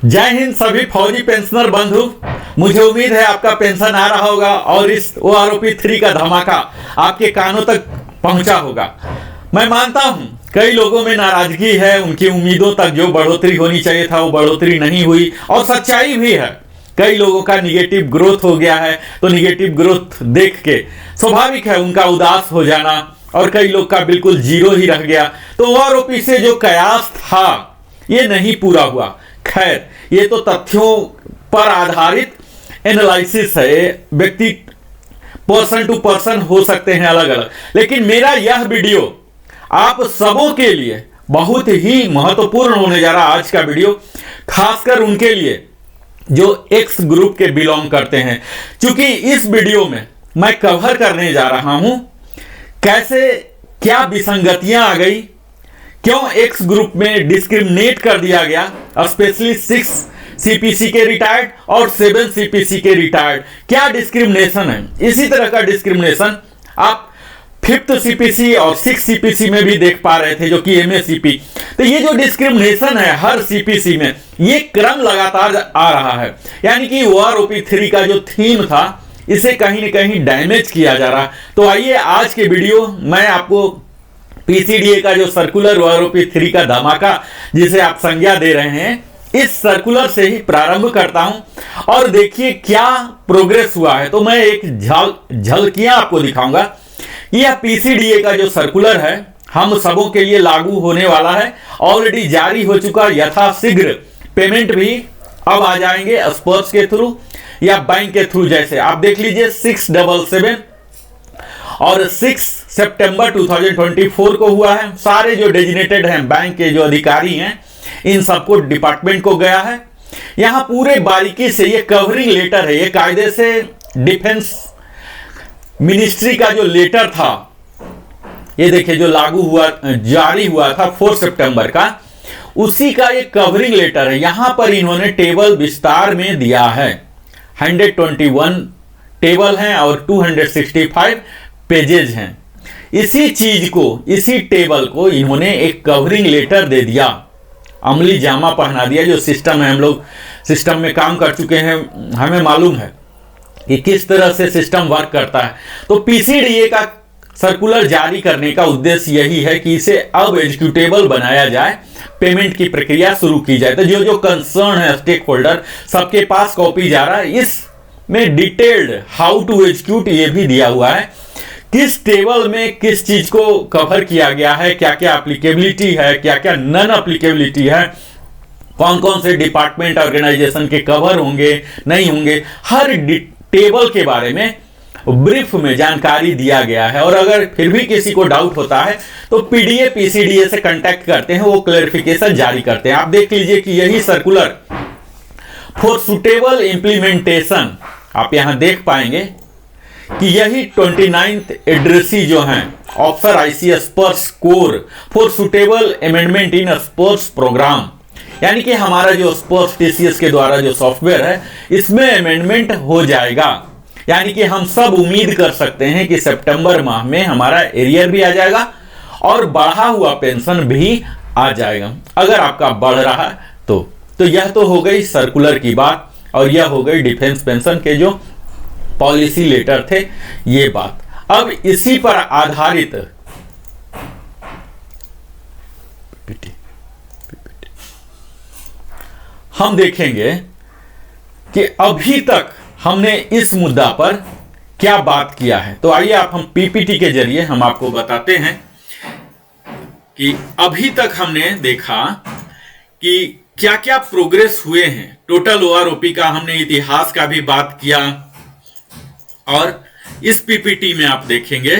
जय हिंद सभी फौजी पेंशनर बंधु। मुझे उम्मीद है आपका पेंशन आ रहा होगा और इस OROP 3 का धमाका आपके कानों तक पहुंचा होगा। मैं मानता हूं कई लोगों में नाराजगी है, उनकी उम्मीदों तक जो बढ़ोतरी होनी चाहिए था वो बढ़ोतरी नहीं हुई, और सच्चाई भी है कई लोगों का निगेटिव ग्रोथ हो गया है। तो निगेटिव ग्रोथ देख के स्वाभाविक है उनका उदास हो जाना, और कई लोग का बिल्कुल जीरो ही रह गया। तो OROP से जो कयास था ये नहीं पूरा हुआ। खैर, ये तो तथ्यों पर आधारित एनालिसिस है, व्यक्ति पर्सन टू पर्सन हो सकते हैं अलग अलग, लेकिन मेरा यह वीडियो आप सबों के लिए बहुत ही महत्वपूर्ण होने जा रहा है। आज का वीडियो खासकर उनके लिए जो X ग्रुप के बिलोंग करते हैं, क्योंकि इस वीडियो में मैं कवर करने जा रहा हूं कैसे क्या विसंगतियां आ गई, क्यों X ग्रुप में डिस्क्रिमिनेट कर दिया गया, स्पेशली 6 CPC के रिटायर्ड और 7 CPC के रिटायर्ड। क्या डिस्क्रिमिनेशन है? इसी तरह का डिस्क्रिमिनेशन आप 5th CPC और 6 CPC में भी देख पा रहे थे, जो कि MACP। तो ये जो डिस्क्रिमिनेशन है हर CPC में, ये क्रम लगातार आ रहा है। यानी कि OROP 3 का जो थीम था इसे कहीं न कहीं डैमेज किया जा रहा है। तो आइए आज के वीडियो मैं आपको PCDA का जो सर्कुलर OROP 3 का धमाका जिसे आप संज्ञा दे रहे हैं, इस सर्कुलर से ही प्रारंभ करता हूं और देखिए क्या प्रोग्रेस हुआ है। तो मैं एक झलकियां आपको दिखाऊंगा। यह PCDA का जो सर्कुलर है हम सबों के लिए लागू होने वाला है, ऑलरेडी जारी हो चुका, यथाशीघ्र पेमेंट भी अब आ जाएंगे स्पर्श के थ्रू या बैंक के थ्रू। जैसे आप देख लीजिए 677 और 6 सितंबर 2024 को हुआ है। सारे जो डेजिग्नेटेड हैं बैंक के जो अधिकारी हैं इन सबको डिपार्टमेंट को गया है। यहां पूरे बारीकी से ये कवरिंग लेटर है, ये कायदे से डिफेंस मिनिस्ट्री का जो लेटर था, ये देखिए जो लागू हुआ, जारी हुआ था 4 सितंबर का, उसी का ये कवरिंग लेटर है। यहां पर इन्होंने टेबल विस्तार में दिया है। 121 टेबल हैं और 265 पेजेज हैं। इसी चीज को, इसी टेबल को इन्होंने एक कवरिंग लेटर दे दिया, अमली जामा पहना दिया। जो सिस्टम है, हम लोग सिस्टम में काम कर चुके हैं, हमें मालूम है कि किस तरह से सिस्टम वर्क करता है। तो PCDA का सर्कुलर जारी करने का उद्देश्य यही है कि इसे अब एग्जीक्यूटेबल बनाया जाए, पेमेंट की प्रक्रिया शुरू की जाए। तो जो जो कंसर्न है स्टेक होल्डर, सबके पास कॉपी जा रहा है। इसमें डिटेल्ड हाउ टू एग्जीक्यूट ये भी दिया हुआ है, किस टेबल में किस चीज को कवर किया गया है, क्या क्या एप्लीकेबिलिटी है, क्या क्या नॉन एप्लीकेबिलिटी है, कौन कौन से डिपार्टमेंट ऑर्गेनाइजेशन के कवर होंगे नहीं होंगे, हर टेबल के बारे में ब्रीफ में जानकारी दिया गया है। और अगर फिर भी किसी को डाउट होता है तो PCDA से कांटेक्ट करते हैं, वो क्लैरिफिकेशन जारी करते हैं। आप देख लीजिए कि यही सर्कुलर फॉर सुटेबल इंप्लीमेंटेशन, आप यहां देख पाएंगे कि यही 29th एड्रेसी जो हैं ऑफिसर IC स्पर्श core for suitable amendment in स्पर्श प्रोग्राम, यानी कि हमारा जो स्पर्श TCS के द्वारा जो सॉफ्टवेयर है इसमें अमेंडमेंट हो जाएगा। यानी कि हम सब उम्मीद कर सकते हैं कि सितंबर माह में हमारा एरियर भी आ जाएगा और बढ़ा हुआ पेंशन भी आ जाएगा, अगर आपका बढ़ रहा है तो यह तो हो गई सर्कुलर की बात, और यह हो गई डिफेंस पेंशन के जो पॉलिसी लेटर थे ये बात। अब इसी पर आधारित हम देखेंगे कि अभी तक हमने इस मुद्दा पर क्या बात किया है। तो आइए आप हम PPT के जरिए हम आपको बताते हैं कि अभी तक हमने देखा कि क्या क्या प्रोग्रेस हुए हैं। टोटल OROP का हमने इतिहास का भी बात किया, और इस PPT में आप देखेंगे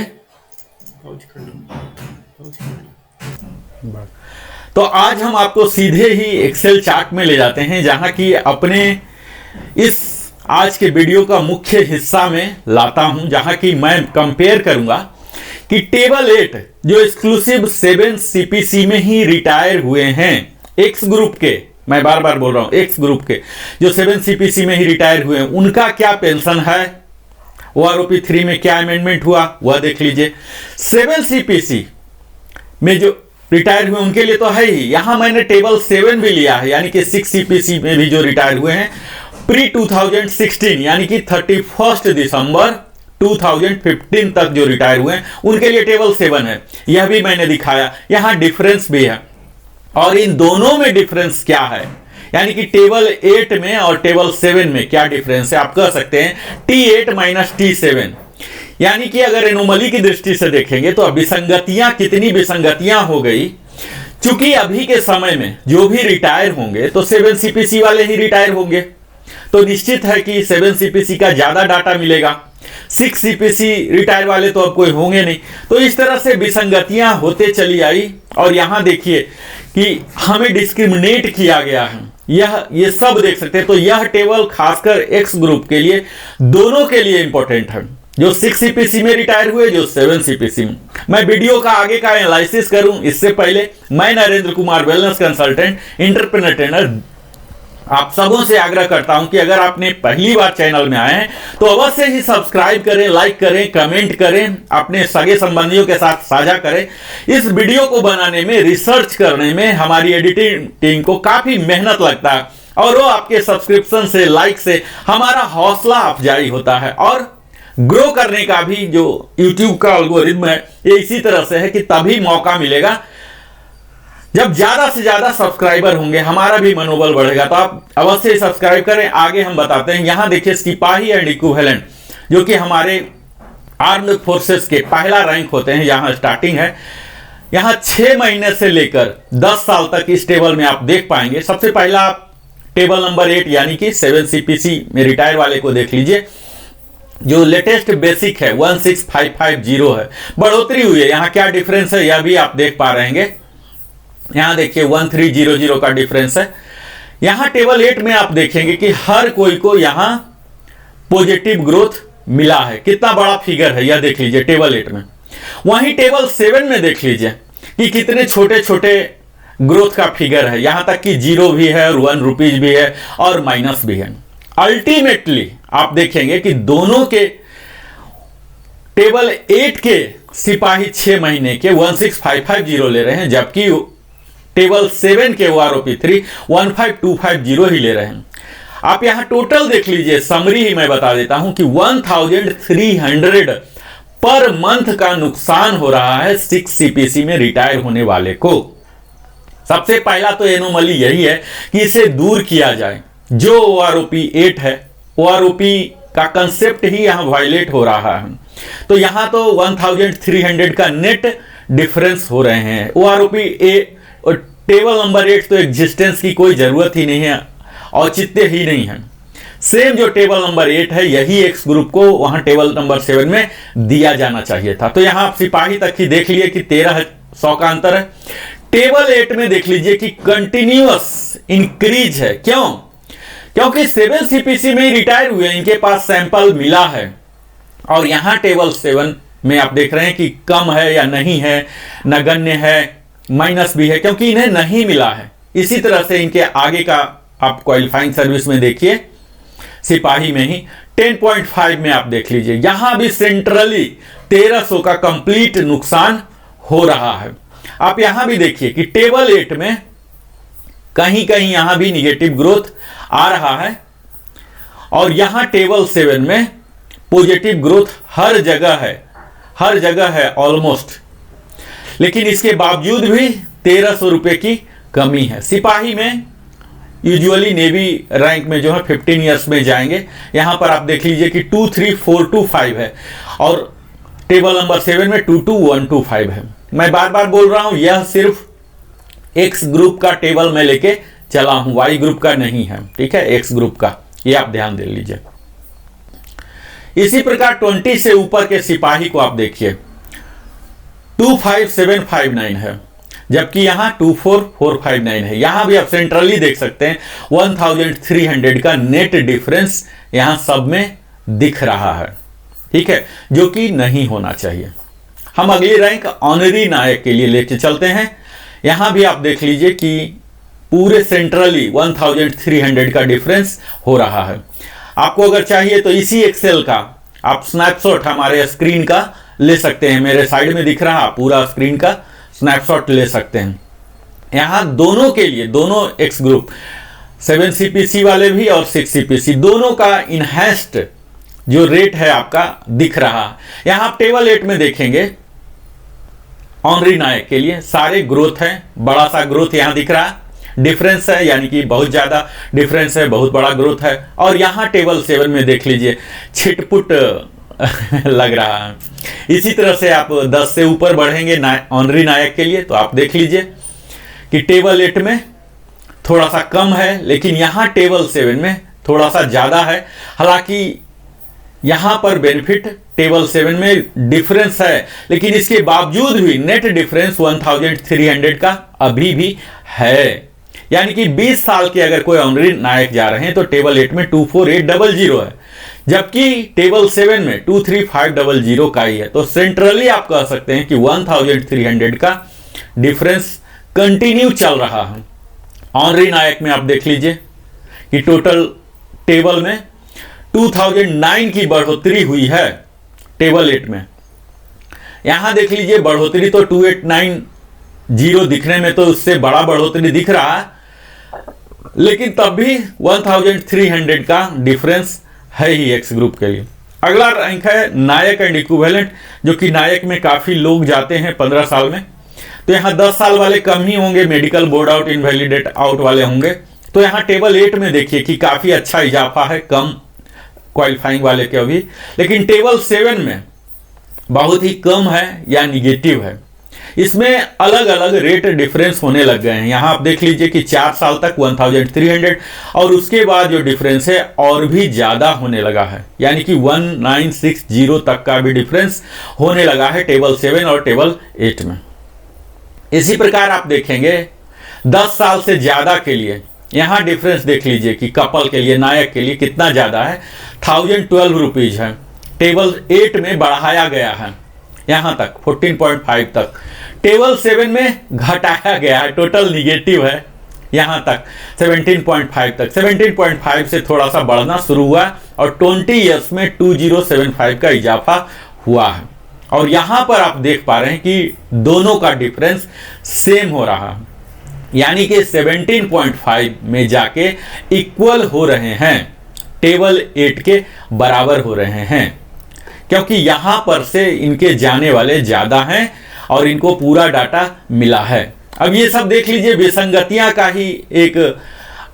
तो आज हम आपको सीधे ही एक्सेल चार्ट में ले जाते हैं, जहां की अपने इस आज के वीडियो का मुख्य हिस्सा में लाता हूं, जहां की मैं कंपेयर करूंगा कि टेबल 8 जो एक्सक्लूसिव 7 CPC में ही रिटायर हुए हैं, X ग्रुप के, मैं बार बार बोल रहा हूं X ग्रुप के जो 7 CPC में ही रिटायर हुए हैं, उनका क्या पेंशन है, OROP 3 में क्या अमेंडमेंट हुआ वह देख लीजिए। 7 CPC में जो रिटायर हुए उनके लिए तो है ही। यहां मैंने टेबल 7 भी लिया है, यानी कि 6 सीपीसी में भी जो रिटायर हुए हैं प्री 2016 यानी कि 31 दिसंबर 2015 तक जो रिटायर हुए हैं उनके लिए टेबल 7 है। यह भी मैंने दिखाया। यहां डिफरेंस भी है, और इन दोनों में डिफरेंस क्या है, यानी कि टेबल 8 में और टेबल 7 में क्या डिफरेंस है। आप कह सकते हैं T8 माइनस T7, यानी कि अगर एनोमली की दृष्टि से देखेंगे तो विसंगतियां, कितनी विसंगतियां हो गई। चूंकि अभी के समय में जो भी रिटायर होंगे तो 7 सीपीसी वाले ही रिटायर होंगे, तो निश्चित है कि 7 सीपीसी का ज्यादा डाटा मिलेगा। 6 सीपीसी रिटायर वाले तो अब कोई होंगे नहीं। तो इस तरह से विसंगतियां होते चली आई, और यहां देखिए कि हमें डिस्क्रिमिनेट किया गया है। ये सब देख सकते हैं। तो यह टेबल खासकर एक्स ग्रुप के लिए, दोनों के लिए इंपॉर्टेंट है, जो 6 सीपीसी में रिटायर हुए, जो 7 सीपीसी में। मैं वीडियो का आगे का एनालिसिस करूं इससे पहले मैं Narendra Kumar, wellness consultant, entrepreneur trainer, आप सबों से आग्रह करता हूं कि अगर आपने पहली बार चैनल में आए हैं तो अवश्य ही सब्सक्राइब करें, लाइक करें, कमेंट करें, अपने सगे संबंधियों के साथ साझा करें। इस वीडियो को बनाने में, रिसर्च करने में हमारी एडिटिंग टीम को काफी मेहनत लगता है, और वो आपके सब्सक्रिप्शन से, लाइक से हमारा हौसला अफजाई होता है। और ग्रो करने का भी जो YouTube का एल्गोरिथम है ये इसी तरह से है कि तभी मौका मिलेगा जब ज्यादा से ज्यादा सब्सक्राइबर होंगे, हमारा भी मनोबल बढ़ेगा। तो आप अवश्य सब्सक्राइब करें। आगे हम बताते हैं। यहां देखिए सिपाही एंड इक्विवेलेंट, जो कि हमारे आर्म्ड फोर्सेस के पहला रैंक होते हैं, यहां स्टार्टिंग है। यहां 6 महीने से लेकर 10 साल तक इस टेबल में आप देख पाएंगे। सबसे पहला आप टेबल नंबर 8 यानी कि 7 सीपीसी में रिटायर वाले को देख लीजिए। जो लेटेस्ट बेसिक है 16550 है, बढ़ोतरी हुई है। यहां क्या डिफरेंस है यह भी आप देख पा रहे हैं। यहां देखिए 1300 का डिफरेंस है। यहां टेबल 8 में आप देखेंगे कि हर कोई को यहां पॉजिटिव ग्रोथ मिला है। कितना बड़ा फिगर है यह देख लीजिए टेबल 8 में। वहीं टेबल 7 में देख लीजिए कि कितने छोटे छोटे ग्रोथ का फिगर है। यहां तक कि 0 भी है और 1 रुपीज भी है और माइनस भी है। अल्टीमेटली आप देखेंगे कि दोनों के टेबल 8 के सिपाही 6 महीने के 16550 ले रहे हैं, जबकि टेबल 7 के OROP 3 15250 ही ले रहे हैं। आप यहां टोटल देख लीजिए, समरी ही मैं बता देता हूं कि 1300 पर मंथ का नुकसान हो रहा है 6 सीपीसी में रिटायर होने वाले को। सबसे पहला तो एनोमली यही है कि इसे दूर किया जाए। जो OROP 8 है, OROP का कंसेप्ट ही यहां वायलेट हो रहा है। तो यहां तो 1300 का नेट डिफरेंस हो रहे हैं। OROP 8 और टेबल नंबर 8 तो एग्जिस्टेंस की कोई जरूरत ही नहीं है, औचित्य ही नहीं है। सेम जो टेबल नंबर 8 है यही एक्स ग्रुप को वहां टेबल नंबर 7 में दिया जाना चाहिए था। तो यहां आप सिपाही तक ही देख लिए कि 1300 का अंतर है। टेबल 8 में देख लीजिए कि कंटिन्यूअस इंक्रीज है। क्यों? क्योंकि 7 सीपीसी में रिटायर हुए, इनके पास सैंपल मिला है, और यहां टेबल 7 में आप देख रहे हैं कि कम है या नहीं है, नगण्य है, माइनस भी है, क्योंकि इन्हें नहीं मिला है। इसी तरह से इनके आगे का आप क्वालिफाइंग सर्विस में देखिए, सिपाही में ही 10.5 में आप देख लीजिए, यहां भी सेंट्रली 1300 का कंप्लीट नुकसान हो रहा है। आप यहां भी देखिए कि टेबल 8 में कहीं कहीं यहां भी निगेटिव ग्रोथ आ रहा है, और यहां टेबल 7 में पॉजिटिव ग्रोथ हर जगह है ऑलमोस्ट। लेकिन इसके बावजूद भी 1300 रुपए की कमी है। सिपाही में यूजुअली नेवी रैंक में जो है 15 ईयर्स में जाएंगे। यहां पर आप देख लीजिए कि 23425 है, और टेबल नंबर 7 में 22125 है। मैं बार बार बोल रहा हूं, यह सिर्फ एक्स ग्रुप का टेबल में लेके चला हूं, वाई ग्रुप का नहीं है, ठीक है, एक्स ग्रुप का, ये आप ध्यान दे लीजिए। इसी प्रकार 20 से ऊपर के सिपाही को आप देखिए 25759 है, जबकि यहां 24459 है। यहां भी आप सेंट्रली देख सकते हैं 1300 का नेट डिफरेंस यहां सब में दिख रहा है, ठीक है, जो कि नहीं होना चाहिए। हम अगली रैंक ऑनरी नायक के लिए लेके चलते हैं। यहां भी आप देख लीजिए कि पूरे सेंट्रली 1300 का डिफरेंस हो रहा है। आपको अगर चाहिए तो इसी एक्सेल का आप स्नैपशॉट हमारे स्क्रीन का ले सकते हैं। मेरे साइड में दिख रहा, पूरा स्क्रीन का स्नैपशॉट ले सकते हैं। यहाँ दोनों के लिए, दोनों एक्स ग्रुप 7CPC वाले भी और 6CPC दोनों का इनहैंस्ड जो रेट है आपका दिख रहा है। यहाँ आप टेबल 8 में देखेंगे ऑनरी नायक के लिए सारे ग्रोथ है, बड़ा सा ग्रोथ यहाँ दिख रहा है, डिफरेंस है यानी कि बहुत ज़्यादा डिफरेंस है, बहुत बड़ा ग्रोथ है। और यहाँ टेबल 7 में देख लीजिए छिटपुट लग रहा है। इसी तरह से आप 10 से ऊपर बढ़ेंगे ऑनरी नायक के लिए तो आप देख लीजिए कि टेबल 8 में थोड़ा सा कम है, लेकिन यहाँ टेबल 7 में थोड़ा सा ज़्यादा है। हालांकि यहाँ पर बेनिफिट टेबल 7 में डिफरेंस है, लेकिन इसके बावजूद भी नेट डिफरेंस 1300 का अभी भी है। यानी कि 20 साल के अगर कोई ऑनरी नायक जा रहे हैं तो टेबल 8 में 24800 है, जबकि टेबल 7 में 23500 का ही है। तो सेंट्रली आप कह सकते हैं कि 1300 का डिफरेंस कंटिन्यू चल रहा है। ऑनरी नायक में आप देख लीजिए कि टोटल टेबल में 2009 की बढ़ोतरी हुई है टेबल 8 में। यहां देख लीजिए बढ़ोतरी तो 2890 दिखने में तो उससे बड़ा बढ़ोतरी दिख रहा है, लेकिन तब भी 1300 का डिफरेंस है ही एक्स ग्रुप के लिए। अगला रैंक है नायक एंड इक्विवेलेंट, जो कि नायक में काफी लोग जाते हैं 15 साल में, तो यहाँ 10 साल वाले कम ही होंगे, medical board out invalidate out वाले होंगे। तो यहाँ टेबल 8 में देखिए कि काफी अच्छा इजाफा है कम क्वालिफाइंग वाले के अभी, लेकिन टेबल 7 में बहुत ही कम है या निगेटिव है। इसमें अलग अलग रेट डिफरेंस होने लग गए हैं। यहाँ आप देख लीजिए कि 4 साल तक 1300 और उसके बाद जो डिफरेंस है और भी ज़्यादा होने लगा है, यानी कि 1960 तक का भी डिफरेंस होने लगा है टेबल 7 और टेबल 8 में। इसी प्रकार आप देखेंगे 10 साल से ज़्यादा के लिए यहाँ डिफरेंस देख लीजिए कि कपल के लिए, नायक के लिए कितना ज़्यादा है, 1012 रुपीज़ है। टेबल 8 में बढ़ाया गया है यहाँ तक 14.5 तक, टेबल 7 में घटाया गया है, टोटल निगेटिव है यहाँ तक 17.5 तक। 17.5 से थोड़ा सा बढ़ना शुरू हुआ और 20 ईयर्स में 2075 का इजाफा हुआ है। और यहाँ पर आप देख पा रहे हैं कि दोनों का डिफरेंस सेम हो रहा है, यानी कि 17.5 में जाके इक्वल हो रहे हैं, टेबल 8 के बराबर हो रहे हैं, क्योंकि यहां पर से इनके जाने वाले ज्यादा हैं और इनको पूरा डाटा मिला है। अब ये सब देख लीजिए विसंगतियां का ही एक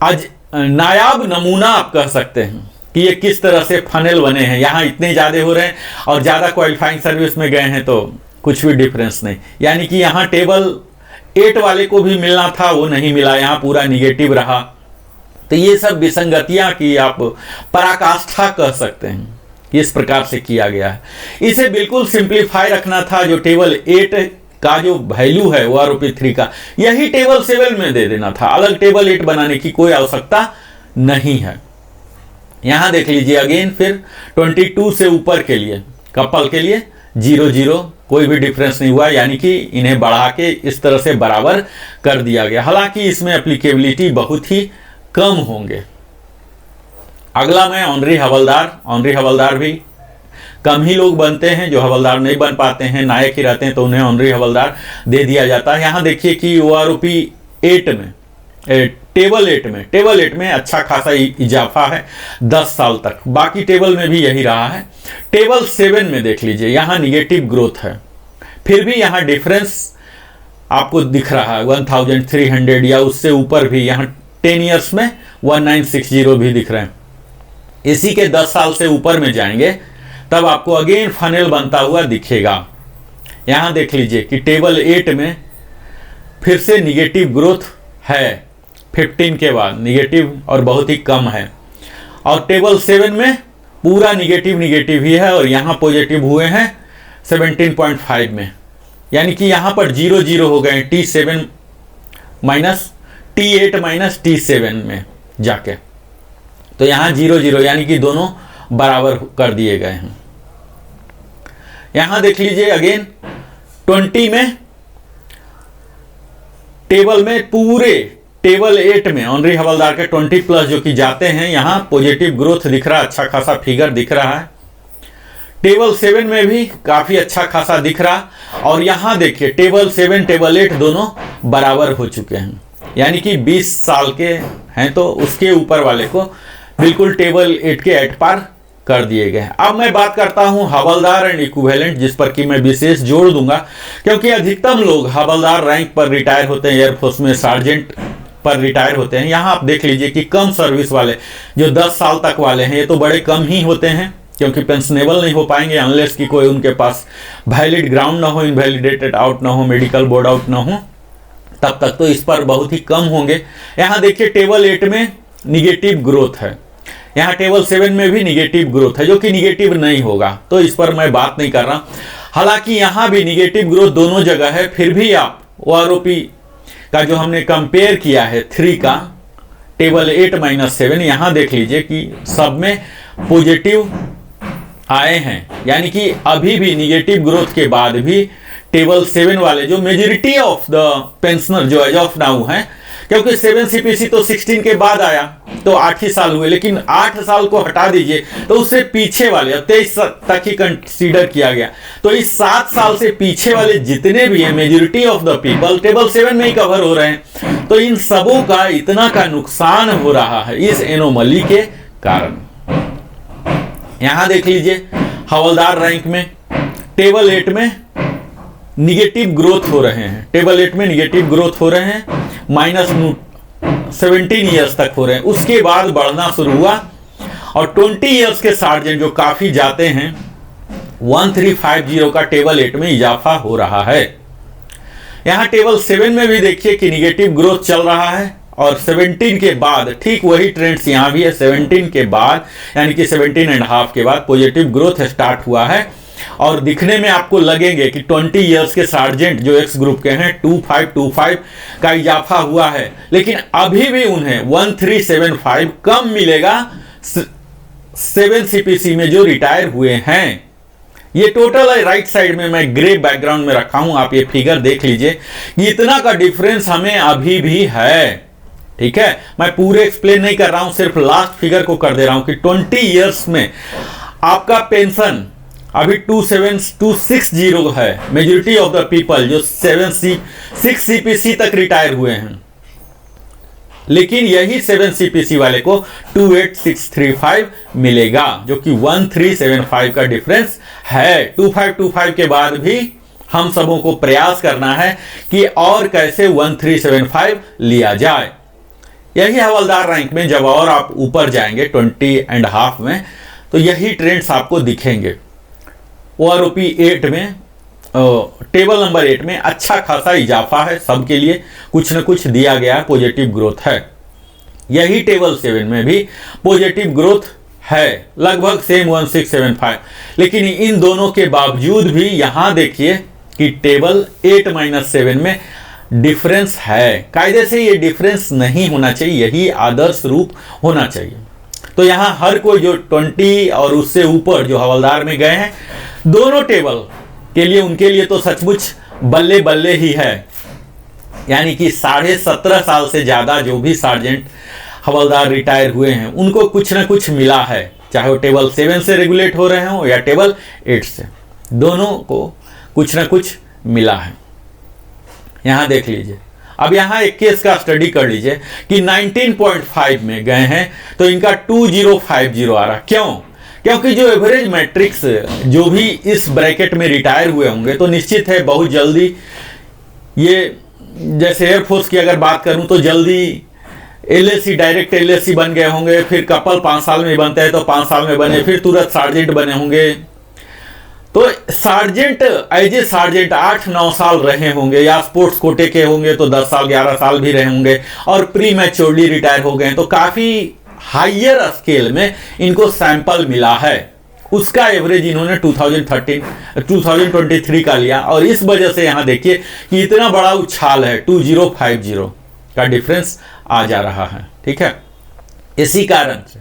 आज नायाब नमूना आप कह सकते हैं कि ये किस तरह से फनेल बने हैं। यहाँ इतने ज़्यादा हो रहे हैं और ज़्यादा क्वालिफाइंग सर्विस में गए हैं तो कुछ भी डिफरेंस नहीं, यानी कि यहाँ टेबल 8 वाले को भी मिलना था वो नहीं मिला, यहाँ पूरा निगेटिव रहा। तो ये सब विसंगतियाँ की आप पराकाष्ठा कह सकते हैं, इस प्रकार से किया गया है। इसे बिल्कुल सिंप्लीफाई रखना था, जो टेबल 8 का जो वैल्यू है OROP3 का यही टेबल 7 में दे देना था, अलग टेबल 8 बनाने की कोई आवश्यकता नहीं है। यहाँ देख लीजिए अगेन फिर 22 से ऊपर के लिए कपल के लिए 0 कोई भी डिफरेंस नहीं हुआ, यानी कि इन्हें बढ़ा के इस तरह से बराबर कर दिया गया। हालांकि इसमें एप्लीकेबिलिटी बहुत ही कम होंगे। अगला में ऑनरी हवलदार भी कम ही लोग बनते हैं, जो हवलदार नहीं बन पाते हैं, नायक ही रहते हैं, तो उन्हें ऑनरी हवलदार दे दिया जाता है। यहाँ देखिए कि OROP 8 में टेबल 8 में अच्छा खासा इजाफा है 10 साल तक, बाकी टेबल में भी यही रहा है। टेबल 7 में देख लीजिए यहाँ निगेटिव ग्रोथ है, फिर भी यहाँ डिफरेंस आपको दिख रहा है 1300 या उससे ऊपर भी। यहाँ 10 ईयर्स में 1960 भी दिख रहे हैं। इसी के 10 साल से ऊपर में जाएंगे तब आपको अगेन फनेल बनता हुआ दिखेगा। यहाँ देख लीजिए कि टेबल 8 में फिर से निगेटिव ग्रोथ है, 15 के बाद निगेटिव और बहुत ही कम है, और टेबल 7 में पूरा निगेटिव ही है और यहाँ पॉजिटिव हुए हैं 17.5 में, यानी कि यहाँ पर 0 हो गए T7 minus T8 minus T7 में जाके, तो यहाँ 0 यानी कि दोनों बराबर कर दिए गए हैं। यहाँ देख लीजिए अगेन 20 में टेबल में पूरे टेबल 8 में ऑनरी हवलदार के 20 प्लस जो कि जाते हैं, यहाँ पॉजिटिव ग्रोथ दिख रहा है, अच्छा खासा फिगर दिख रहा है। टेबल 7 में भी काफी अच्छा खासा दिख रहा। और यहां देखिए टेबल 7 टेबल 8 दोनों बराबर हो चुके हैं, यानी कि 20 साल के हैं तो उसके ऊपर वाले को बिल्कुल टेबल 8 के एट पार कर दिए गए हैं। अब मैं बात करता हूं हवलदार एंड इक्विवेलेंट, जिस पर कि मैं विशेष जोड़ दूंगा, क्योंकि अधिकतम लोग हवलदार रैंक पर रिटायर होते हैं, एयरफोर्स में सार्जेंट पर रिटायर होते हैं। यहां आप देख लीजिए कि कम सर्विस वाले जो 10 साल तक वाले हैं, ये तो बड़े कम ही होते हैं, क्योंकि पेंशनेबल नहीं हो पाएंगे अनलेस कि कोई उनके पास वैलिड ग्राउंड ना हो, इनवैलिडेटेड आउट ना हो, मेडिकल बोर्ड आउट ना हो, तब तक तो इस पर बहुत ही कम होंगे। यहां देखिए टेबल 8 में निगेटिव ग्रोथ है, यहां टेबल 7 में भी निगेटिव ग्रोथ है, जो कि निगेटिव नहीं होगा, तो इस पर मैं बात नहीं कर रहा। हालांकि यहां भी निगेटिव ग्रोथ दोनों जगह है, फिर भी आप OROP का जो हमने कंपेयर किया है 3 का टेबल 8-7, यहां देख लीजिए कि सब में पॉजिटिव आए हैं, यानी कि अभी भी निगेटिव ग्रोथ के बाद भी टेबल 7 वाले जो मेजॉरिटी ऑफ द पेंशनर जो एज ऑफ नाउ हैं, क्योंकि 7 CPC तो 16 के बाद आया तो 8 ही साल हुए, लेकिन 8 साल को हटा दीजिए तो उससे पीछे वाले 23 तक ही कंसीडर किया गया, तो इस 7 साल से पीछे वाले जितने भी हैं majority of the people table 7 में ही कवर हो रहे हैं। तो इन सबों का इतना का नुकसान हो रहा है इस एनोमली के कारण। यहां देख लीजिए हवलदार रैंक में टेबल 8 में निगेटिव ग्रोथ हो रहे हैं, टेबल 8 में निगेटिव ग्रोथ हो रहे हैं, -17 ईयर्स तक हो रहे हैं, उसके बाद बढ़ना शुरू हुआ और 20 ईयर्स के सार्जेंट जो काफी जाते हैं 1350 का टेबल 8 में इजाफा हो रहा है। यहां टेबल 7 में भी देखिए कि निगेटिव ग्रोथ चल रहा है और 17 के बाद ठीक वही ट्रेंड्स यहां भी है, 17 के बाद यानी कि 17.5 के बाद पॉजिटिव ग्रोथ स्टार्ट हुआ है और दिखने में आपको लगेंगे कि 20 इयर्स के सार्जेंट जो एक्स ग्रुप के हैं 2525 का इजाफा हुआ है, लेकिन अभी भी उन्हें 1375 कम मिलेगा 7 CPC में जो रिटायर हुए हैं। ये टोटल है, राइट साइड में मैं ग्रे बैकग्राउंड में रखा हूं, आप ये फिगर देख लीजिए कि इतना का डिफरेंस हमें अभी भी है। ठीक है, मैं पूरे एक्सप्लेन नहीं कर रहा हूं, सिर्फ लास्ट फिगर को कर दे रहा हूं कि 20 इयर्स में आपका पेंशन अभी 2760 है, मेजॉरिटी ऑफ द पीपल जो 6 CPC तक रिटायर हुए हैं, लेकिन यही 7 CPC वाले को 28635 मिलेगा, जो कि 1375 का डिफरेंस है। 2525 के बाद भी हम सबों को प्रयास करना है कि और कैसे 1375 लिया जाए। यही हवलदार रैंक में जब और आप ऊपर जाएंगे 20.5 में तो यही ट्रेंड्स आपको दिखेंगे। OROP 8 में टेबल नंबर 8 में अच्छा खासा इजाफा है, सबके लिए कुछ न कुछ दिया गया, पॉजिटिव ग्रोथ है। यही टेबल 7 में भी पॉजिटिव ग्रोथ है, लगभग सेम 1675, लेकिन इन दोनों के बावजूद भी यहां देखिए कि टेबल 8-7 में डिफरेंस है। कायदे से ये डिफरेंस नहीं होना चाहिए, यही आदर्श रूप होना चाहिए। तो यहां हर कोई जो 20 और उससे ऊपर जो हवलदार में गए हैं, दोनों टेबल के लिए उनके लिए तो सचमुच बल्ले बल्ले ही है, यानी कि 17.5 साल से ज्यादा जो भी सार्जेंट हवलदार रिटायर हुए हैं उनको कुछ ना कुछ मिला है, चाहे वो टेबल 7 से रेगुलेट हो रहे हो या टेबल 8 से, दोनों को कुछ ना कुछ मिला है। यहां देख लीजिए, अब यहां एक केस का स्टडी कर लीजिए कि 19.5 में गए हैं तो इनका 2050 आ रहा। क्यों? क्योंकि जो एवरेज मैट्रिक्स जो भी इस ब्रैकेट में रिटायर हुए होंगे तो निश्चित है बहुत जल्दी, ये जैसे एयरफोर्स की अगर बात करूं तो जल्दी LAC डायरेक्ट LAC बन गए होंगे, फिर कपल 5 साल में बनते हैं तो 5 साल में बने, फिर तुरंत सार्जेंट बने होंगे। तो सार्जेंट एज ए सार्जेंट 8-9 साल रहे होंगे, या स्पोर्ट्स कोटे के होंगे तो 10 साल 11 साल भी रहे होंगे, और प्री मैच्योरली रिटायर हो गए, तो काफी हाइयर स्केल में इनको सैंपल मिला है। उसका एवरेज इन्होंने 2023 का लिया और इस वजह से यहां देखिए कि इतना बड़ा उछाल है, 2050 का डिफरेंस आ जा रहा है। ठीक है, इसी कारण से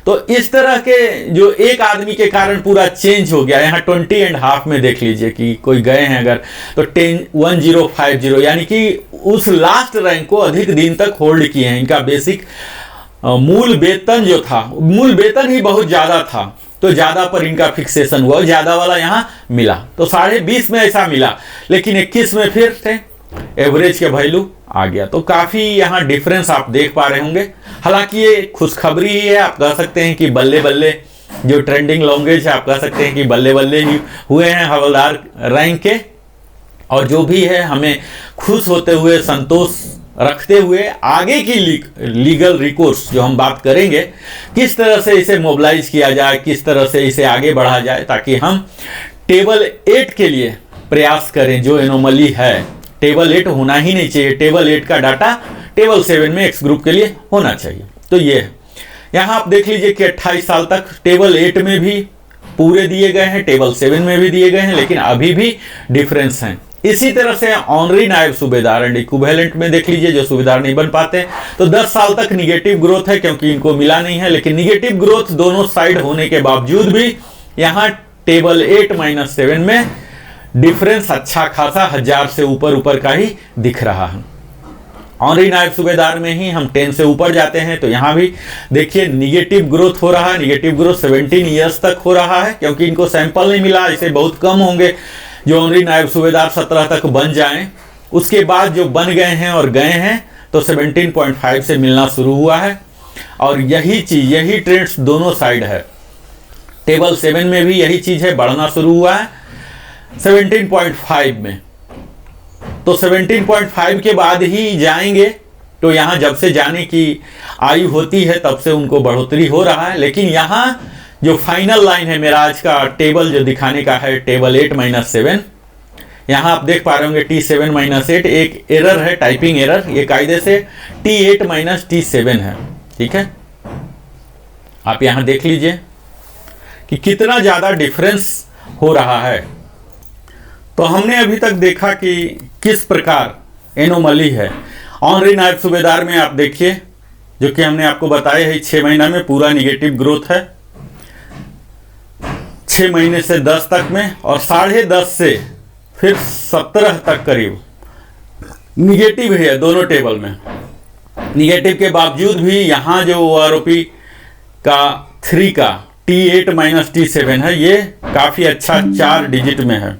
तो इस तरह के जो एक आदमी के कारण पूरा चेंज हो गया। यहाँ 20.5 में देख लीजिए कि कोई गए हैं अगर तो 1050 यानी कि उस लास्ट रैंक को अधिक दिन तक होल्ड किए हैं। इनका बेसिक मूल वेतन जो था, मूल वेतन ही बहुत ज्यादा था, तो ज़्यादा पर इनका फिक्सेशन हुआ, ज़्यादा वाला यहाँ मिला, तो 20.5 में ऐसा मिला, लेकिन 21 में फिर से एवरेज के वैल्यू आ गया। तो काफ़ी यहाँ डिफरेंस आप देख पा रहे होंगे। हालांकि ये खुशखबरी ही है, आप कह सकते हैं कि बल्ले बल्ले जो ट्रेंडिंग लैंग्वेज है, आप कह सकते हैं कि बल्ले बल्ले ही हुए हैं हवलदार रैंक के। और जो भी है हमें खुश होते हुए, संतोष रखते हुए आगे की लीगल रिकोर्स जो हम बात करेंगे, किस तरह से इसे मोबिलाइज किया जाए, किस तरह से इसे आगे बढ़ा जाए, ताकि हम टेबल 8 के लिए प्रयास करें। जो एनोमली है टेबल 8 होना ही नहीं चाहिए, टेबल 8 का डाटा टेबल 7 में एक्स ग्रुप के लिए होना चाहिए। तो ये है, यहाँ आप देख लीजिए कि 28 साल तक टेबल 8 में भी पूरे दिए गए हैं, टेबल 7 में भी दिए गए हैं, लेकिन अभी भी डिफरेंस हैं। इसी तरह से ऑनरी नायब सूबेदार एंड इक्विवेलेंट में देख लीजिए, जो सूबेदार नहीं बन पाते तो 10 साल तक निगेटिव ग्रोथ है, क्योंकि इनको मिला नहीं है। लेकिन निगेटिव ग्रोथ दोनों साइड होने के बावजूद भी यहाँ टेबल 8-7 में डिफरेंस अच्छा खासा 1000 से ऊपर का ही दिख रहा है। ऑनरी नायब सूबेदार में ही हम 10 से ऊपर जाते हैं, तो यहाँ भी देखिए निगेटिव ग्रोथ हो रहा है। निगेटिव ग्रोथ 17 ईयर्स तक हो रहा है, क्योंकि इनको सैंपल नहीं मिला। इसे बहुत कम होंगे जो ऑनरी नायब सूबेदार 17 तक बन जाएं। उसके बाद जो बन गए हैं और गए हैं तो 17.5 से मिलना शुरू हुआ है। और यही चीज, यही ट्रेंड्स दोनों साइड है। टेबल 7 में भी यही चीज है, बढ़ना शुरू हुआ है 17.5 में। तो 17.5 के बाद ही जाएंगे, तो यहाँ जब से जाने की आयु होती है तब से उनको बढ़ोतरी हो रहा है। लेकिन यहाँ जो फाइनल लाइन है मेरा आज का टेबल जो दिखाने का है, टेबल 8-7, यहाँ आप देख पा रहे होंगे T7-8 एक एरर है, टाइपिंग एरर। ये कायदे से T8-T7 है, ठीक है। आप यहाँ देख लीजिए कि कितना ज़्यादा डिफरेंस हो रहा है। तो हमने अभी तक देखा कि किस प्रकार एनोमली है। ऑनरी नायब सूबेदार में आप देखिए, जो कि हमने आपको बताया है 6 महीना में पूरा निगेटिव ग्रोथ है, 6 महीने से 10 तक में, और 10.5 से फिर 17 तक करीब निगेटिव है दोनों टेबल में। निगेटिव के बावजूद भी यहाँ जो OROP का 3 का T8-T7 है, ये काफ़ी अच्छा 4 डिजिट में है,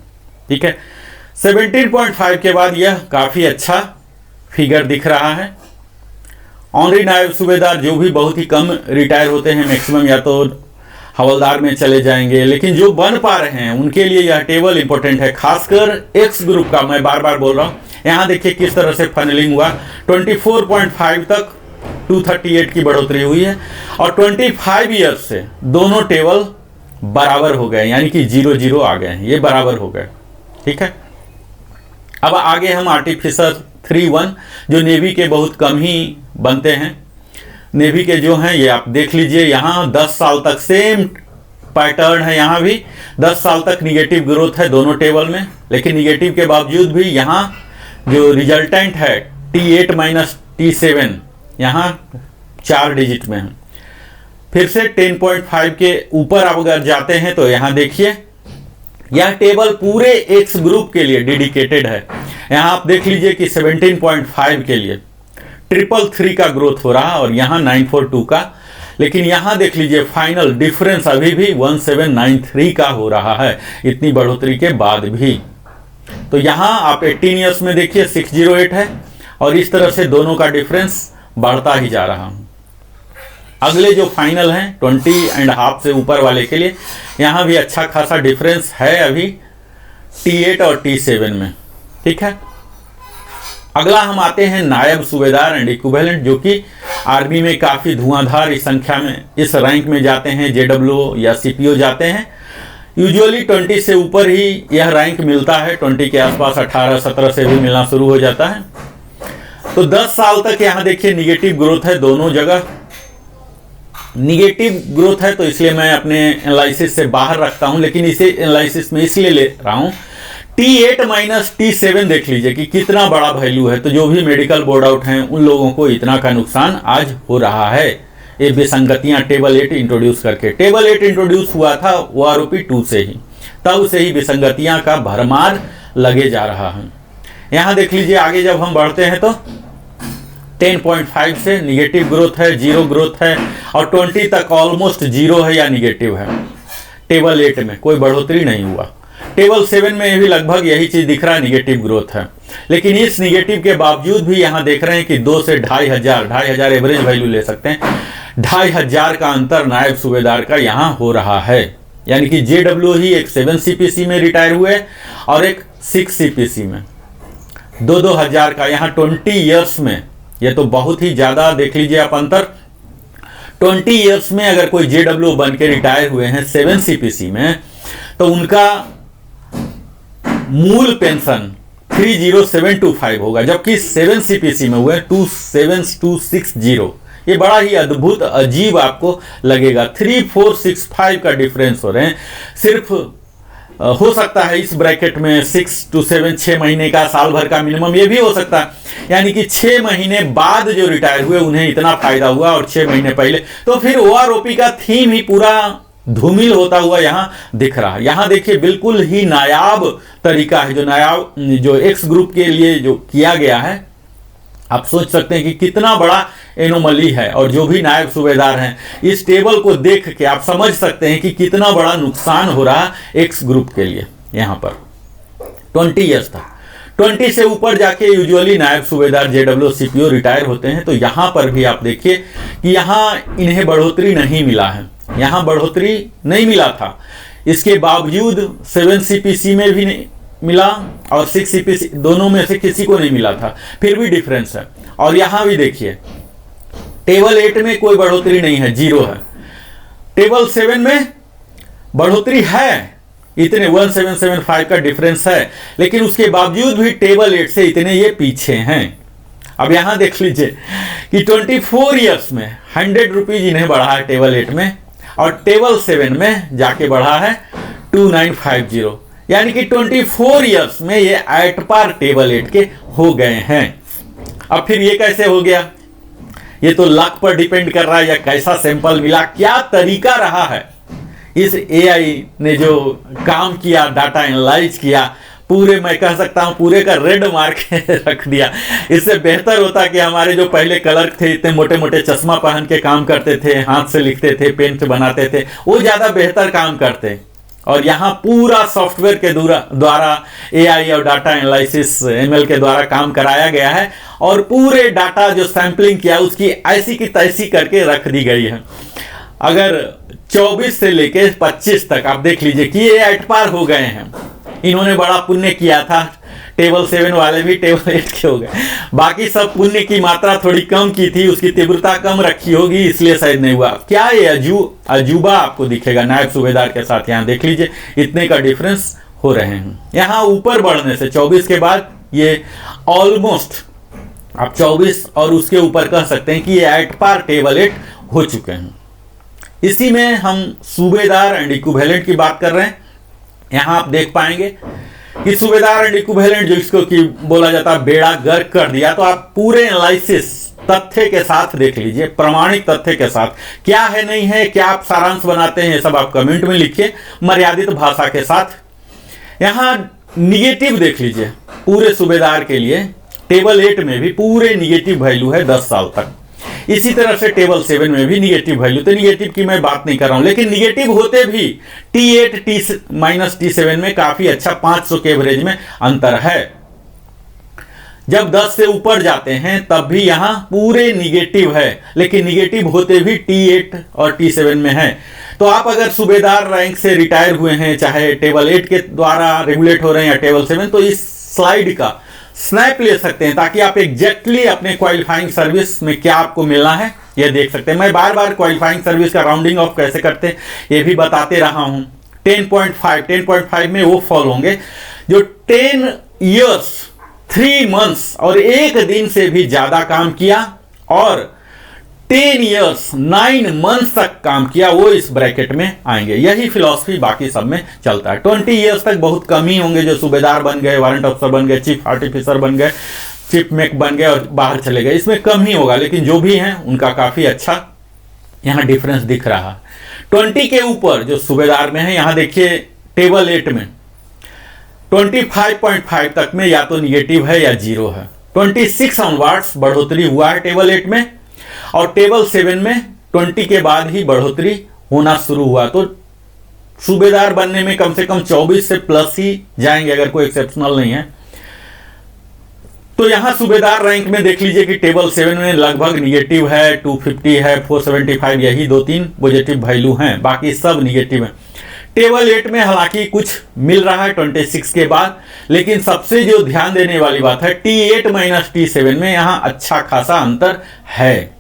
ठीक है। 17.5 के बाद यह काफ़ी अच्छा फिगर दिख रहा है। ऑनरी नायब सूबेदार जो भी बहुत ही कम रिटायर होते हैं, मैक्सिमम या तो हवलदार में चले जाएंगे, लेकिन जो बन पा रहे हैं उनके लिए यह टेबल इंपॉर्टेंट है, खासकर एक्स ग्रुप का। मैं बार बार बोल रहा हूँ, यहाँ देखिए किस तरह से फनलिंग हुआ। 24.5 तक 238 की बढ़ोतरी हुई है, और 25 ईयर्स से दोनों टेबल बराबर हो गए, यानी कि 0-0 आ गए हैं, ये बराबर हो गए, ठीक है। अब आगे हम आर्टिफिशियल 3-1 जो नेवी के बहुत कम ही बनते हैं, नेवी के जो हैं ये आप देख लीजिए। यहाँ 10 साल तक सेम पैटर्न है, यहाँ भी 10 साल तक निगेटिव ग्रोथ है दोनों टेबल में। लेकिन निगेटिव के बावजूद भी यहाँ जो रिजल्टेंट है T8-T7 यहाँ 4 डिजिट में है। फिर से 10.5 के ऊपर आप अगर जाते हैं तो यहाँ देखिए यह टेबल पूरे एक्स ग्रुप के लिए डेडिकेटेड है। यहाँ आप देख लीजिए कि 17.5 के लिए 333 का ग्रोथ हो रहा, और यहाँ 942 का। लेकिन यहाँ देख लीजिए फाइनल डिफरेंस अभी भी 1793 का हो रहा है, इतनी बढ़ोतरी के बाद भी। तो यहाँ आप 18 ईयर्स में देखिए 608 है, और इस तरह से दोनों का डिफरेंस बढ़ता ही जा रहा है। अगले जो फाइनल हैं 20.5 से ऊपर वाले के लिए यहाँ भी अच्छा खासा डिफरेंस है अभी T8 और T7 में, ठीक है। अगला हम आते हैं नायब सूबेदार एंड इक्विवेलेंट, जो कि आर्मी में काफ़ी धुआंधार इस संख्या में इस रैंक में जाते हैं, JWO या CPO जाते हैं। यूजुअली 20 से ऊपर ही यह रैंक मिलता है, 20 के आसपास 18-17 से भी मिलना शुरू हो जाता है। तो 10 साल तक यहाँ देखिए निगेटिव ग्रोथ है, दोनों जगह निगेटिव ग्रोथ है, तो इसलिए मैं अपने एनालिसिस से बाहर रखता हूं। लेकिन इसे एनालिसिस में इसलिए ले रहा हूं, T8-T7 देख लीजिए कि कितना बड़ा वैल्यू है। तो जो भी मेडिकल बोर्ड आउट हैं उन लोगों को इतना का नुकसान आज हो रहा है, ये विसंगतियां टेबल 8 इंट्रोड्यूस करके। टेबल 8 इंट्रोड्यूस हुआ था OROP 2 से ही, तब से ही विसंगतियां का भरमार लगे जा रहा है। यहाँ देख लीजिए आगे जब हम बढ़ते हैं तो 10.5 से निगेटिव ग्रोथ है, 0 ग्रोथ है, और 20 तक ऑलमोस्ट 0 है या निगेटिव है। टेबल 8 में कोई बढ़ोतरी नहीं हुआ। टेबल 7 में भी लगभग यही चीज दिख रहा है, निगेटिव ग्रोथ है। लेकिन इस निगेटिव के बावजूद भी यहां देख रहे हैं कि 2 से 2500 एवरेज वैल्यू ले सकते हैं, 2500 का अंतर नायब सूबेदार का यहां हो रहा है। यानी कि JW ही एक 7 CPC में रिटायर हुए और एक 6 CPC में, 2-2000 का यहाँ 20 ईयर्स में। ये तो बहुत ही ज्यादा देख लीजिए आप अंतर। 20 ईयर्स में अगर कोई JW बन के रिटायर हुए हैं 7 CPC में, तो उनका मूल पेंशन 30725 होगा, जबकि 7 CPC में हुए 27260। ये बड़ा ही अद्भुत अजीब आपको लगेगा, 3465 का डिफरेंस हो रहे हैं। सिर्फ हो सकता है इस ब्रैकेट में 6 to 7 6 महीने का, साल भर का मिनिमम, ये भी हो सकता है। यानी कि 6 महीने बाद जो रिटायर हुए उन्हें इतना फायदा हुआ और 6 महीने पहले, तो फिर OROP का थीम ही पूरा धूमिल होता हुआ यहां दिख रहा है। यहां देखिए बिल्कुल ही नायाब तरीका है जो एक्स ग्रुप के लिए जो किया गया है। आप सोच सकते हैं कि कितना बड़ा एनोमली है, और जो भी नायब सूबेदार हैं इस टेबल को देख के आप समझ सकते हैं कि कितना बड़ा नुकसान हो रहा है एक्स ग्रुप के लिए। यहां पर 20 ईयर्स था, 20 से ऊपर जाके यूजुअली नायब सूबेदार JW CPO रिटायर होते हैं। तो यहां पर भी आप देखिए कि यहां इन्हें बढ़ोतरी नहीं मिला है, यहां बढ़ोतरी नहीं मिला था। इसके बावजूद 7 CPC में भी नहीं मिला और 6 CPC, दोनों में से किसी को नहीं मिला था, फिर भी डिफरेंस है। और यहां भी देखिए टेबल 8 में कोई बढ़ोतरी नहीं है, 0 है। टेबल 7 में बढ़ोतरी है, इतने 1775 का डिफरेंस है, लेकिन उसके बावजूद भी टेबल 8 से इतने ये पीछे हैं। अब यहां देख लीजिए कि 24 ईयर्स में 100 रुपीज इन्हें बढ़ा है टेबल 8 में, और टेबल 7 में जाके बढ़ा है 2950। यानी कि 24 ईयर्स में ये एट पार टेबल 8 के हो गए हैं। अब फिर ये कैसे हो गया? ये तो लक पर डिपेंड कर रहा है, या कैसा सैंपल मिला, क्या तरीका रहा है इस AI ने जो काम किया, डाटा एनालाइज किया, पूरे मैं कह सकता हूं पूरे का रेड मार्क रख दिया। इससे बेहतर होता कि हमारे जो पहले क्लर्क थे, इतने मोटे मोटे चश्मा पहन के काम करते थे, हाथ से लिखते थे, पेन से बनाते थे, वो ज्यादा बेहतर काम करते। और यहाँ पूरा सॉफ्टवेयर के द्वारा AI और डाटा एनालिसिस ML के द्वारा काम कराया गया है, और पूरे डाटा जो सैंपलिंग किया उसकी ऐसी की तैसी करके रख दी गई है। अगर 24 से लेके 25 तक आप देख लीजिए कि ये एट पार हो गए हैं। इन्होंने बड़ा पुण्य किया था, टेबल 7 वाले भी टेबल 8 के हो गए। बाकी सब पुण्य की मात्रा थोड़ी कम की थी, उसकी तीव्रता कम रखी होगी, इसलिए शायद नहीं हुआ। क्या ये अजूबा आपको दिखेगा नायब सूबेदार के साथ। यहाँ देख लीजिए इतने का डिफरेंस हो रहे हैं। यहाँ ऊपर बढ़ने से 24 के बाद ये ऑलमोस्ट आप 24 और उसके ऊपर कह सकते हैं कि ये एट पार टेबल 8 हो चुके हैं। इसी में हम सूबेदार एंड इक्विवेलेंट की बात कर रहे हैं। यहाँ आप देख पाएंगे कि सूबेदार एंड इक्विवेलेंट जो इसको कि बोला जाता है बेड़ा गर्क कर दिया। तो आप पूरे एनालिसिस तथ्य के साथ देख लीजिए, प्रमाणिक तथ्य के साथ, क्या है नहीं है, क्या आप सारांश बनाते हैं, ये सब आप कमेंट में लिखिए मर्यादित भाषा के साथ। यहाँ निगेटिव देख लीजिए पूरे सूबेदार के लिए, टेबल 8 में भी पूरे निगेटिव वैल्यू है 10 साल तक। इसी तरह से टेबल 7 में भी निगेटिव वैल्यू, तो निगेटिव की मैं बात नहीं कर रहा हूं, लेकिन निगेटिव होते भी T8 T-7 में काफी अच्छा 500 के एवरेज में अंतर है। जब 10 से ऊपर जाते हैं तब भी यहां पूरे निगेटिव है, लेकिन निगेटिव होते भी T8 और T7 में है। तो आप अगर सूबेदार रैंक से रिटायर हुए हैं, चाहे टेबल 8 के द्वारा रेगुलेट हो रहे हैं या टेबल 7, तो इस स्लाइड का स्नैप ले सकते हैं ताकि आप एग्जैक्टली अपने क्वालिफाइंग सर्विस में क्या आपको मिलना है यह देख सकते हैं। मैं बार बार क्वालिफाइंग सर्विस का राउंडिंग ऑफ कैसे करते हैं ये भी बताते रहा हूं। 10.5 में वो फॉल होंगे जो 10 ईयर्स 3 मंथ्स और 1 दिन से भी ज्यादा काम किया, और 10 ईयर्स 9 मंथ्स तक काम किया, वो इस ब्रैकेट में आएंगे। यही फिलॉसफी बाकी सब में चलता है। 20 ईयर्स तक बहुत कम ही होंगे जो सूबेदार बन गए, वारंट ऑफिसर बन गए, चीफ आर्टिफिसर बन गए, चीफ मेक बन गए और बाहर चले गए, इसमें कम ही होगा। लेकिन जो भी हैं उनका काफी अच्छा यहाँ डिफरेंस दिख रहा है। 20 के ऊपर जो सूबेदार में है, यहाँ देखिए टेबल 8 में 25.5 तक में या तो निगेटिव है या 0 है। 26 ऑनवर्ड्स बढ़ोतरी हुआ है टेबल 8 में, और टेबल 7 में 20 के बाद ही बढ़ोतरी होना शुरू हुआ। तो सूबेदार बनने में कम से कम 24 से प्लस ही जाएंगे अगर कोई एक्सेप्शनल नहीं है। तो यहां सूबेदार रैंक में देख लीजिए कि टेबल 7 में लगभग निगेटिव है, 250 है, 475, यही 2-3 पॉजिटिव वैल्यू हैं, बाकी सब निगेटिव है। टेबल 8 में हालांकि कुछ मिल रहा है 26 के बाद, लेकिन सबसे जो ध्यान देने वाली बात है T8 माइनस T7 में यहां अच्छा खासा अंतर है।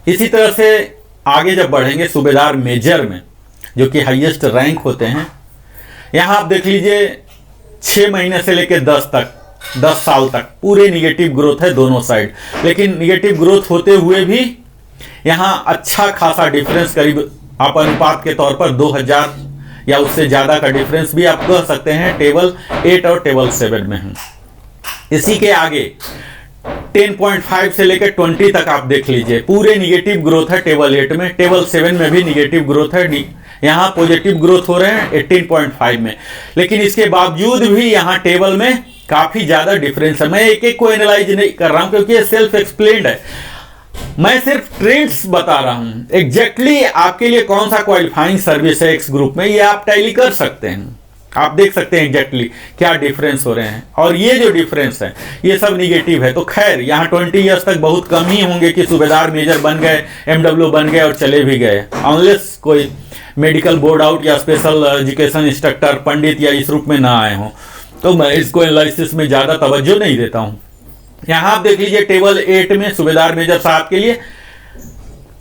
इसी तरह से आगे जब बढ़ेंगे सूबेदार मेजर में, जो कि हाईएस्ट रैंक होते हैं, यहां आप देख लीजिए 6 महीने से लेकर 10 साल तक पूरे निगेटिव ग्रोथ है दोनों साइड। लेकिन निगेटिव ग्रोथ होते हुए भी यहां अच्छा खासा डिफरेंस, करीब आप अनुपात के तौर पर 2000 या उससे ज्यादा का डिफरेंस भी आप कह सकते हैं टेबल 8 और टेबल 7 में है। इसी के आगे 10.5 से लेकर 20 तक आप देख लीजिए पूरे निगेटिव ग्रोथ है टेबल 8 में। टेबल 7 में भी निगेटिव ग्रोथ है, यहाँ पॉजिटिव ग्रोथ हो रहे हैं 18.5 में। लेकिन इसके बावजूद भी यहाँ टेबल में काफी ज्यादा डिफरेंस है। मैं एक एक को एनालाइज नहीं कर रहा हूं क्योंकि ये सेल्फ एक्सप्लेन्ड है, मैं सिर्फ ट्रेंड्स बता रहा हूं। एग्जैक्टली आपके लिए कौन सा क्वालिफाइंग सर्विस है एक्स ग्रुप में, ये आप टैली कर सकते हैं, आप देख सकते हैं एग्जैक्टली क्या डिफरेंस हो रहे हैं। और ये जो डिफरेंस है ये सब निगेटिव है। तो खैर यहाँ 20 ईयर्स तक बहुत कम ही होंगे कि सूबेदार मेजर बन गए, MW बन गए और चले भी गए, अनलेस कोई मेडिकल बोर्ड आउट या स्पेशल एजुकेशन इंस्ट्रक्टर पंडित या इस रूप में ना आए हों। तो मैं इसको एनालिसिस में ज्यादा तवज्जो नहीं देता हूं। यहां आप देख लीजिए टेबल 8 में सूबेदार मेजर साहब के लिए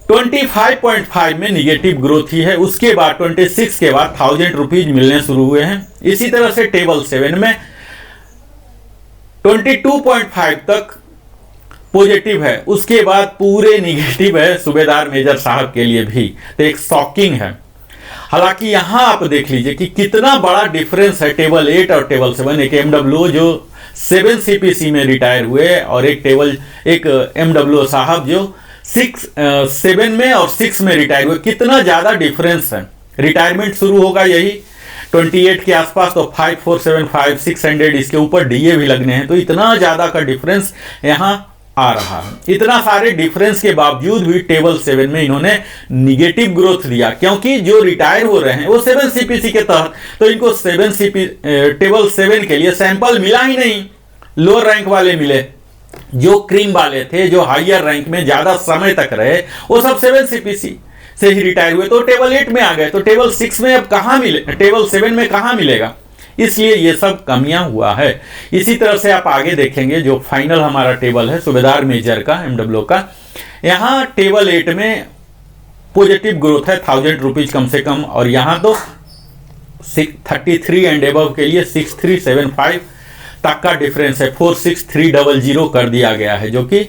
25.5 में निगेटिव ग्रोथ ही है। उसके बाद 26 के बाद 1000 रुपीज मिलने शुरू हुए हैं। इसी तरह से टेबल 7 में 22.5 तक पॉजिटिव है, उसके बाद पूरे निगेटिव है सूबेदार मेजर साहब के लिए भी। तो एक शॉकिंग है। हालांकि यहां आप देख लीजिए कि कितना बड़ा डिफरेंस है टेबल 8 और टेबल 7। एक MW जो 7 CPC में रिटायर हुए और एक MW साहब जो 7 में और 6 में रिटायर हुए। कितना ज्यादा डिफरेंस है। रिटायरमेंट शुरू होगा यही 28 के आसपास, तो 5475 600 इसके ऊपर DA भी लगने हैं। तो इतना ज्यादा का डिफरेंस यहां आ रहा है। इतना सारे डिफरेंस के बावजूद भी टेबल 7 में इन्होंने निगेटिव ग्रोथ दिया, क्योंकि जो रिटायर हो रहे हैं वो 7 CPC के तहत, तो इनको टेबल 7 के लिए सैंपल मिला ही नहीं। लोअर रैंक वाले मिले, जो क्रीम वाले थे, जो हायर रैंक में ज्यादा समय तक रहे, वो सब 7 CPC से ही रिटायर हुए, तो टेबल 8 में आ गए। तो टेबल 6 में अब कहां मिले, टेबल 7 में कहां मिलेगा। इसलिए ये सब कमियां हुआ है। इसी तरह से आप आगे देखेंगे जो फाइनल हमारा टेबल है सूबेदार मेजर का, MW का, यहां टेबल 8 में पॉजिटिव ग्रोथ है 1000 रुपीज कम से कम। और यहां तो 33 एंड एबव के लिए 6375 तक का डिफरेंस है, 46300 कर दिया गया है, जो कि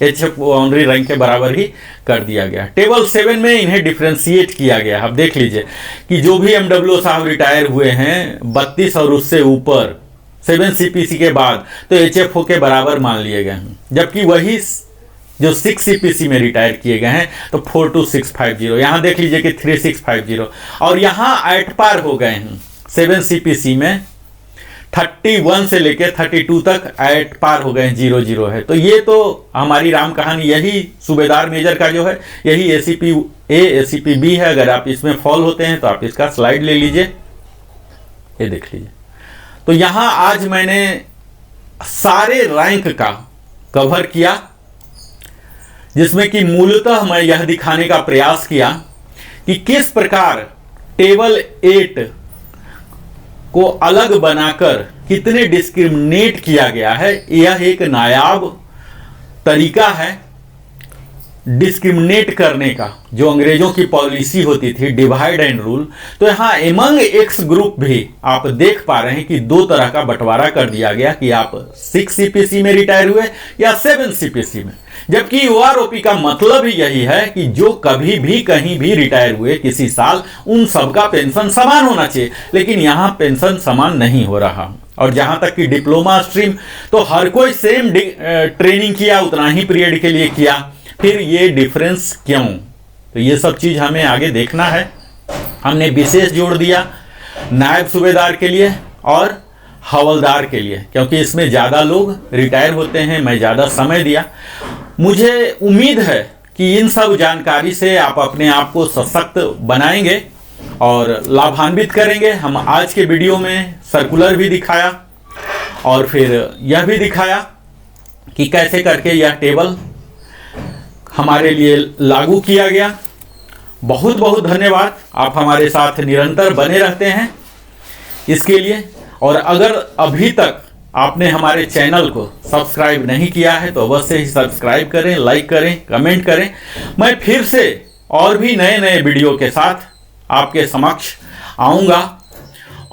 HF बाउंड्री रैंक के बराबर ही कर दिया गया। टेबल 7 में इन्हें डिफ्रेंशिएट किया गया। अब देख लीजिए कि जो भी MW साहब रिटायर हुए हैं 32 और उससे ऊपर 7 CPC के बाद, तो HFO के बराबर मान लिए गए हैं। जबकि वही जो 6 CPC में रिटायर किए गए हैं तो 42650, यहां देख लीजिए कि 3650, और यहां एट पार हो गए हैं 7 CPC में 31 से लेकर 32 तक एट पार हो गए, 00 है। तो ये तो हमारी राम कहानी, यही सूबेदार मेजर का जो है यही ACP A ACP B है। अगर आप इसमें फॉल होते हैं तो आप इसका स्लाइड ले लीजिए, ये देख लीजिए। तो यहां आज मैंने सारे रैंक का कवर किया, जिसमें कि मूलतः मैं यह दिखाने का प्रयास किया कि किस प्रकार टेबल 8 को अलग बनाकर कितने डिस्क्रिमिनेट किया गया है। यह एक नायाब तरीका है डिस्क्रिमिनेट करने का, जो अंग्रेजों की पॉलिसी होती थी डिवाइड एंड रूल। तो यहां एमंग एक्स ग्रुप भी आप देख पा रहे हैं कि 2 तरह का बंटवारा कर दिया गया कि आप 6 CPC में रिटायर हुए या 7 CPC में। जबकि OROP का मतलब ही यही है कि जो कभी भी कहीं भी रिटायर हुए किसी साल, उन सबका पेंशन समान होना चाहिए। लेकिन यहां पेंशन समान नहीं हो रहा। और जहां तक कि डिप्लोमा स्ट्रीम, तो हर कोई सेम ट्रेनिंग किया, उतना ही पीरियड के लिए किया, फिर ये डिफरेंस क्यों। तो ये सब चीज हमें आगे देखना है। हमने विशेष जोड़ दिया नायब सूबेदार के लिए और हवलदार के लिए, क्योंकि इसमें ज्यादा लोग रिटायर होते हैं। मैं ज्यादा समय दिया। मुझे उम्मीद है कि इन सब जानकारी से आप अपने आप को सशक्त बनाएंगे और लाभान्वित करेंगे। हम आज के वीडियो में सर्कुलर भी दिखाया और फिर यह भी दिखाया कि कैसे करके यह टेबल हमारे लिए लागू किया गया। बहुत बहुत धन्यवाद, आप हमारे साथ निरंतर बने रहते हैं इसके लिए। और अगर अभी तक आपने हमारे चैनल को सब्सक्राइब नहीं किया है तो अवश्य ही सब्सक्राइब करें, लाइक करें, कमेंट करें। मैं फिर से और भी नए नए वीडियो के साथ आपके समक्ष आऊँगा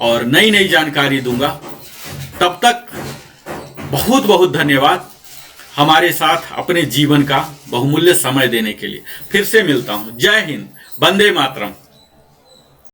और नई नई जानकारी दूंगा। तब तक बहुत बहुत धन्यवाद हमारे साथ अपने जीवन का बहुमूल्य समय देने के लिए। फिर से मिलता हूँ। जय हिंद, वंदे मातरम।